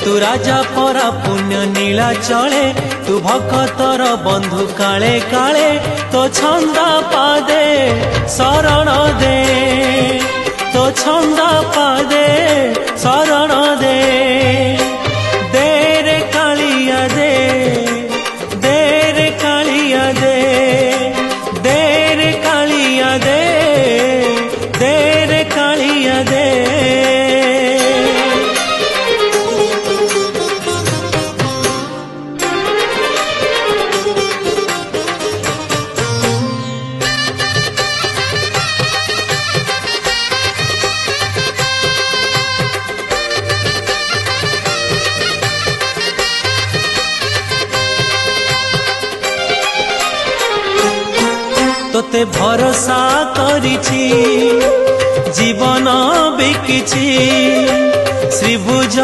तू राजा परा पुण्य नीला चले तू भक्तर बंधु काले काले तो छंद पादे शरण दे तो छंद पादे शरण दे देरे कालिया दे देरे कालिया दे देरे कालिया दे देरे कालिया दे। तोते भरोसा करिछि जीवन बिकिछि श्रीभुज।